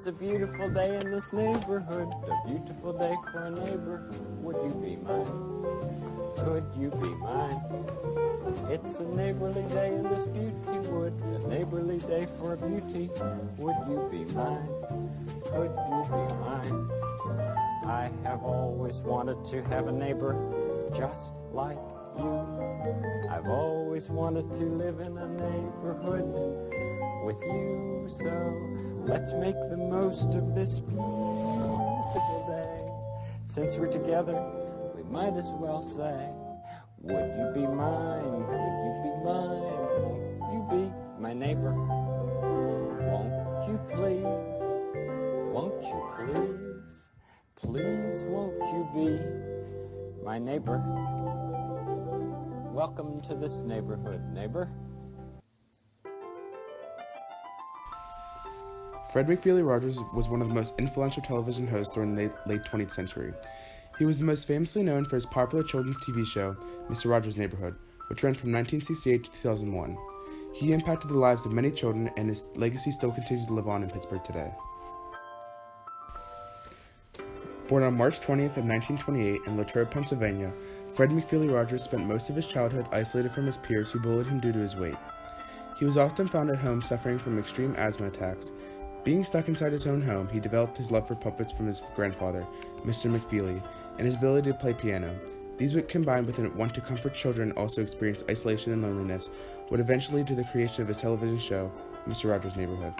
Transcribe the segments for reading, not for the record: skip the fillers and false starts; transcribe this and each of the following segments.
It's a beautiful day in this neighborhood, a beautiful day for a neighbor. Would you be mine? Could you be mine? It's a neighborly day in this beauty wood, a neighborly day for beauty. Would you be mine? Could you be mine? I have always wanted to have a neighbor just like you. I've always wanted to live in a neighborhood with you. So let's make the most of this beautiful day. Since we're together, we might as well say, would you be mine? Would you be mine? Won't you be my neighbor? Won't you please? Won't you please? Please won't you be my neighbor? Welcome to this neighborhood, neighbor. Fred McFeely Rogers was one of the most influential television hosts during the late 20th century. He was most famously known for his popular children's TV show, Mr. Rogers' Neighborhood, which ran from 1968 to 2001. He impacted the lives of many children, and his legacy still continues to live on in Pittsburgh today. Born on March 20th of 1928 in Latrobe, Pennsylvania, Fred McFeely Rogers spent most of his childhood isolated from his peers who bullied him due to his weight. He was often found at home suffering from extreme asthma attacks. Being stuck inside his own home, he developed his love for puppets from his grandfather, Mr. McFeely, and his ability to play piano. These, combined with a want to comfort children also experience isolation and loneliness, would eventually lead to the creation of his television show, Mr. Rogers' Neighborhood.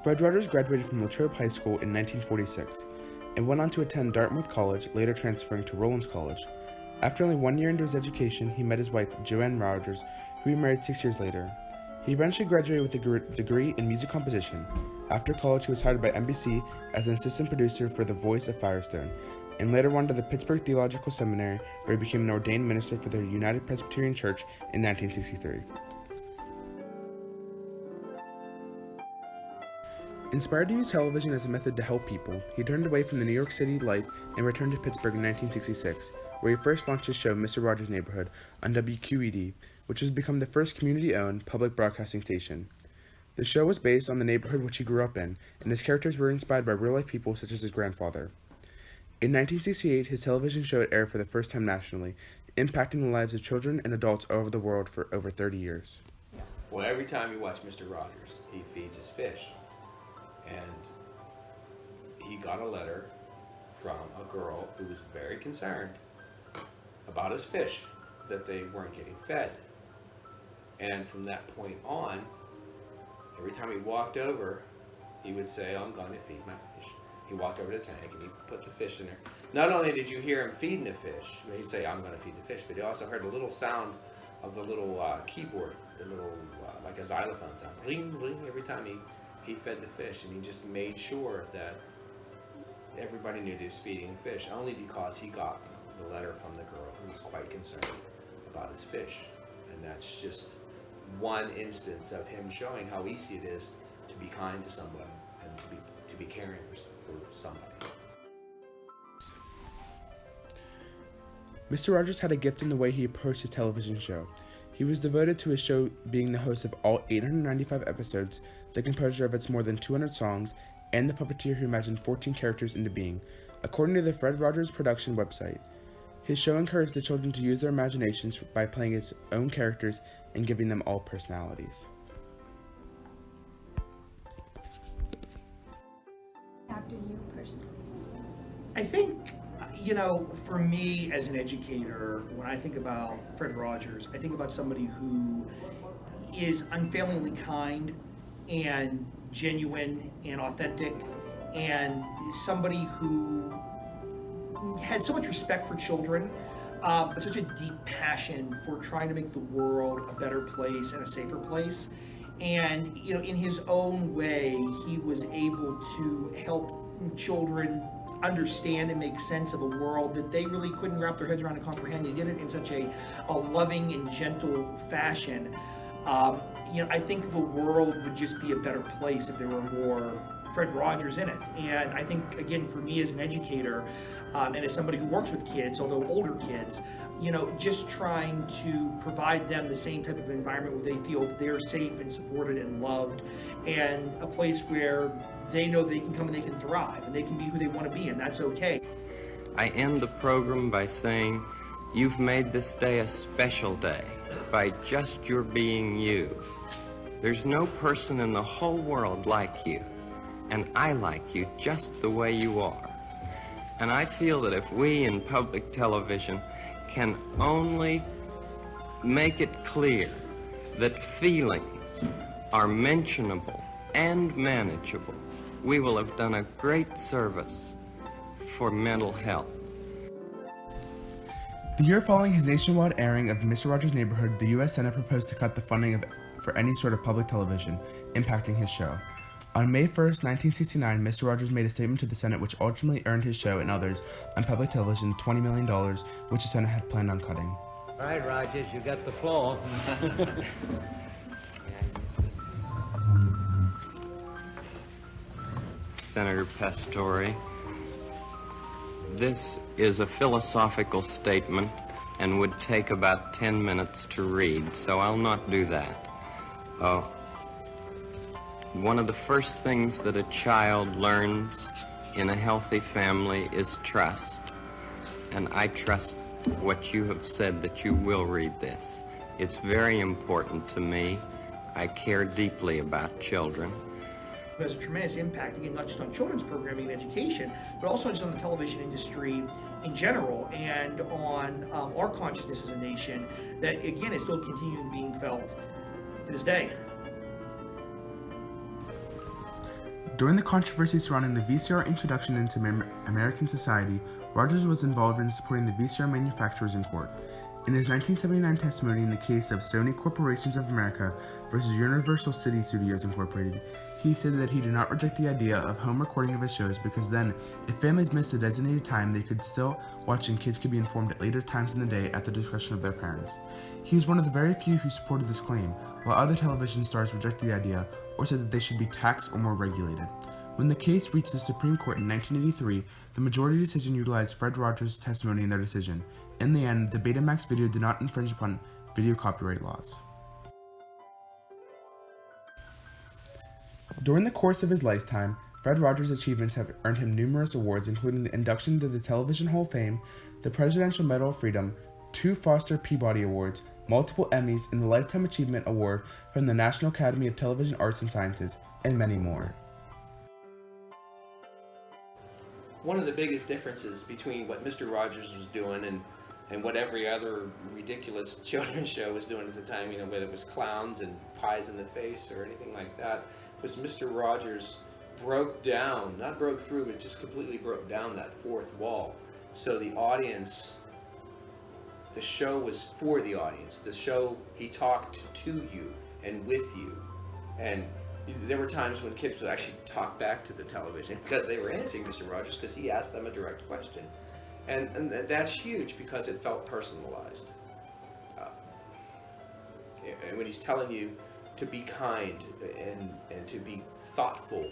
Fred Rogers graduated from Latrobe High School in 1946 and went on to attend Dartmouth College, later transferring to Rollins College. After only 1 year into his education, he met his wife, Joanne Rogers, who he married 6 years later. He eventually graduated with a degree in music composition. After college, he was hired by NBC as an assistant producer for The Voice of Firestone, and later went to the Pittsburgh Theological Seminary, where he became an ordained minister for the United Presbyterian Church in 1963. Inspired to use television as a method to help people, he turned away from the New York City life and returned to Pittsburgh in 1966, where he first launched his show Mr. Rogers' Neighborhood on WQED, which has become the first community-owned public broadcasting station. The show was based on the neighborhood which he grew up in, and his characters were inspired by real-life people such as his grandfather. In 1968, his television show would air for the first time nationally, impacting the lives of children and adults all over the world for over 30 years. Well, every time you watch Mr. Rogers, he feeds his fish. And he got a letter from a girl who was very concerned about his fish, that they weren't getting fed. And from that point on, every time he walked over, he would say, I'm going to feed my fish. He walked over to the tank and he put the fish in there. Not only did you hear him feeding the fish, he'd say, I'm going to feed the fish, but he also heard a little sound of the little keyboard, the little, like a xylophone sound, ring, ring, every time he fed the fish. And he just made sure that everybody knew he was feeding the fish, only because he got the letter from the girl who was quite concerned about his fish. And that's just one instance of him showing how easy it is to be kind to someone and to be caring for somebody. Mr. Rogers had a gift in the way he approached his television show. He was devoted to his show being the host of all 895 episodes, the composer of its more than 200 songs, and the puppeteer who imagined 14 characters into being, according to the Fred Rogers production website. His show encouraged the children to use their imaginations by playing its own characters and giving them all personalities. After you personally? I think, for me as an educator, when I think about Fred Rogers, I think about somebody who is unfailingly kind and genuine and authentic, and somebody who had so much respect for children, but such a deep passion for trying to make the world a better place and a safer place. And, in his own way, he was able to help children understand and make sense of a world that they really couldn't wrap their heads around and comprehend. He did it in such a loving and gentle fashion. I think the world would just be a better place if there were more Fred Rogers in it. And I think, again, for me as an educator, and as somebody who works with kids, although older kids, you know, just trying to provide them the same type of environment where they feel that they're safe and supported and loved, and a place where they know they can come and they can thrive and they can be who they want to be, and that's okay. I end the program by saying, you've made this day a special day by just your being you. There's no person in the whole world like you, and I like you just the way you are. And I feel that if we in public television can only make it clear that feelings are mentionable and manageable, we will have done a great service for mental health. The year following his nationwide airing of Mr. Rogers' Neighborhood, the U.S. Senate proposed to cut the funding for any sort of public television, impacting his show. On May 1st, 1969, Mr. Rogers made a statement to the Senate which ultimately earned his show and others on public television $20 million, which the Senate had planned on cutting. All right, Rogers, you got the floor. Senator Pastore, this is a philosophical statement and would take about 10 minutes to read, so I'll not do that. One of the first things that a child learns in a healthy family is trust. And I trust what you have said, that you will read this. It's very important to me. I care deeply about children. It has a tremendous impact, again, not just on children's programming and education, but also just on the television industry in general, and on our consciousness as a nation, that, again, is still continuing being felt to this day. During the controversy surrounding the VCR introduction into American society, Rogers was involved in supporting the VCR manufacturers in court. In his 1979 testimony in the case of Sony Corporations of America versus Universal City Studios Incorporated, he said that he did not reject the idea of home recording of his shows because then, if families missed a designated time, they could still watch and kids could be informed at later times in the day at the discretion of their parents. He was one of the very few who supported this claim, while other television stars rejected the idea or said that they should be taxed or more regulated. When the case reached the Supreme Court in 1983, the majority decision utilized Fred Rogers' testimony in their decision. In the end, the Betamax video did not infringe upon video copyright laws. During the course of his lifetime, Fred Rogers' achievements have earned him numerous awards, including the induction into the Television Hall of Fame, the Presidential Medal of Freedom, 2 Foster Peabody Awards, multiple Emmys, and the Lifetime Achievement Award from the National Academy of Television Arts and Sciences, and many more. One of the biggest differences between what Mr. Rogers was doing and what every other ridiculous children's show was doing at the time, you know, whether it was clowns and pies in the face or anything like that, was Mr. Rogers broke down, not broke through, but just completely broke down that fourth wall. So the audience, the show was for the audience. The show, he talked to you and with you. And there were times when kids would actually talk back to the television because they were answering Mr. Rogers because he asked them a direct question. And that's huge because it felt personalized. And when he's telling you to be kind and to be thoughtful,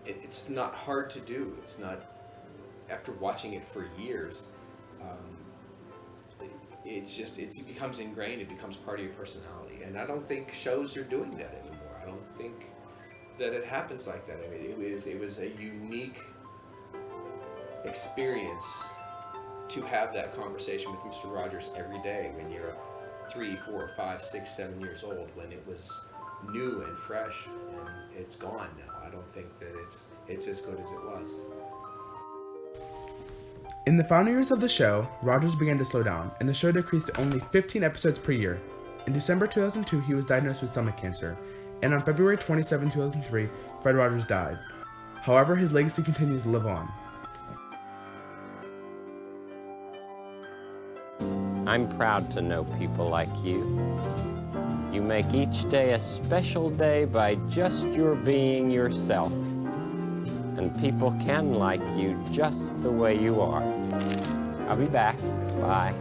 it's not hard to do. It's not, after watching it for years, it becomes ingrained, it becomes part of your personality. And I don't think shows are doing that anymore. I don't think that it happens like that. I mean, it was a unique experience to have that conversation with Mr. Rogers every day when you're 3, 4, 5, 6, 7 years old, when it was new and fresh, and it's gone now. I don't think that it's as good as it was. In the final years of the show, Rogers began to slow down, and the show decreased to only 15 episodes per year. In December 2002, he was diagnosed with stomach cancer, and on February 27, 2003, Fred Rogers died. However, his legacy continues to live on. I'm proud to know people like you. You make each day a special day by just your being yourself. And people can like you just the way you are. I'll be back. Bye.